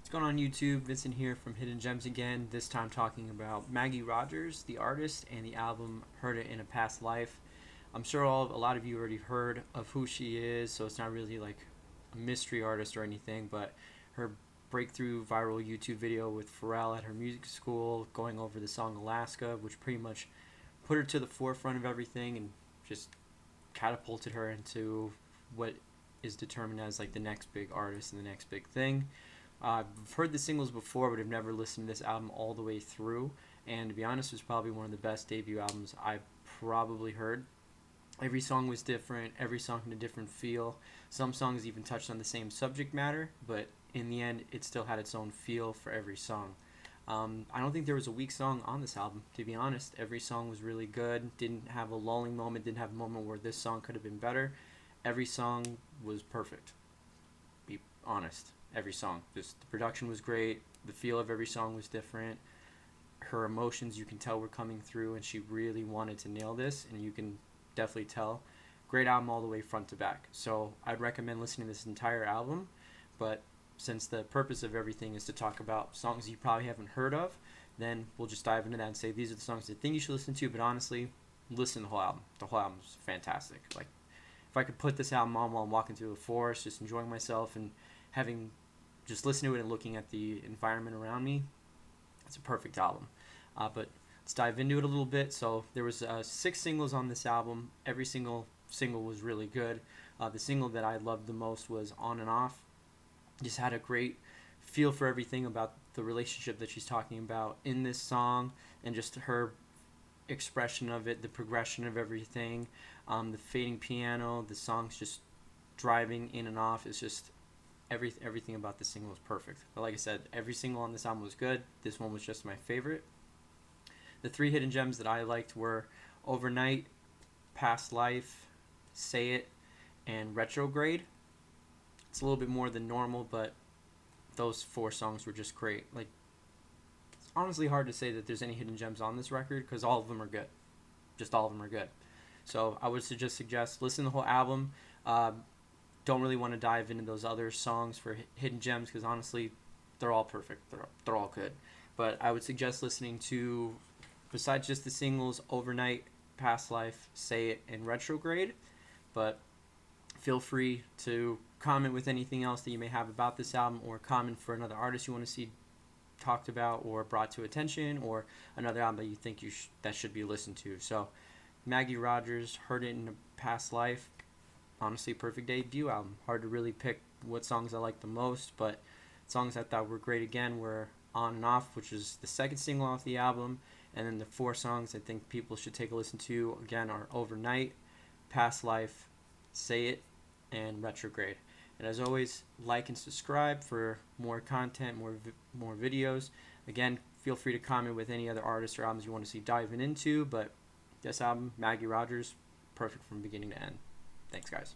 What's going on YouTube? Vincent here from Hidden Gems again, this time talking about Maggie Rogers, the artist, and the album Heard It in a Past Life. I'm sure a lot of you already heard of who she is, so it's not really like a mystery artist or anything, but her breakthrough viral YouTube video with Pharrell at her music school going over the song Alaska, which pretty much put her to the forefront of everything and just catapulted her into what is determined as like the next big artist and the next big thing. I've heard the singles before, but I've never listened to this album all the way through. And to be honest, it was probably one of the best debut albums I've probably heard. Every song was different. Every song had a different feel. Some songs even touched on the same subject matter, but in the end, it still had its own feel for every song. I don't think there was a weak song on this album, to be honest. Every song was really good. Didn't have a lulling moment. Didn't have a moment where this song could have been better. Every song was perfect. Be honest. Every song. Just the production was great. The feel of every song was different. Her emotions, you can tell, were coming through, and she really wanted to nail this, and you can definitely tell. Great album all the way front to back. So I'd recommend listening to this entire album, but since the purpose of everything is to talk about songs you probably haven't heard of, then we'll just dive into that and say these are the songs I think you should listen to, but honestly, listen to the whole album. The whole album is fantastic. Like, if I could put this album on while I'm walking through the forest, just enjoying myself and having just listening to it and looking at the environment around me, it's a perfect album. But let's dive into it a little bit. So there was 6 singles on this album. Every single was really good. The single that I loved the most was On and Off. Just had a great feel for everything about the relationship that she's talking about in this song, and just her expression of it, the progression of everything, the fading piano, the songs just driving in and off. It's just everything about this single was perfect. But like I said, every single on this album was good. This one was just my favorite. The 3 hidden gems that I liked were Overnight, Past Life, Say It, and Retrograde. It's a little bit more than normal, but those 4 songs were just great. Like, it's honestly hard to say that there's any hidden gems on this record because all of them are good. Just all of them are good. So I would just suggest listen to the whole album. Don't really want to dive into those other songs for hidden gems because honestly, they're all perfect. They're all good. But I would suggest listening to, besides just the singles, Overnight, Past Life, Say It, and Retrograde. But feel free to comment with anything else that you may have about this album, or comment for another artist you want to see talked about or brought to attention, or another album that you think that should be listened to. So Maggie Rogers, Heard It in a Past Life. Honestly, perfect debut album. Hard to really pick what songs I like the most, but songs I thought were great again were On and Off, which is the second single off the album, and then the 4 songs I think people should take a listen to again are Overnight, Past Life, Say It, and Retrograde. And as always, like and subscribe for more content, more videos. Again, feel free to comment with any other artists or albums you want to see diving into, but this album, Maggie Rogers, perfect from beginning to end. Thanks, guys.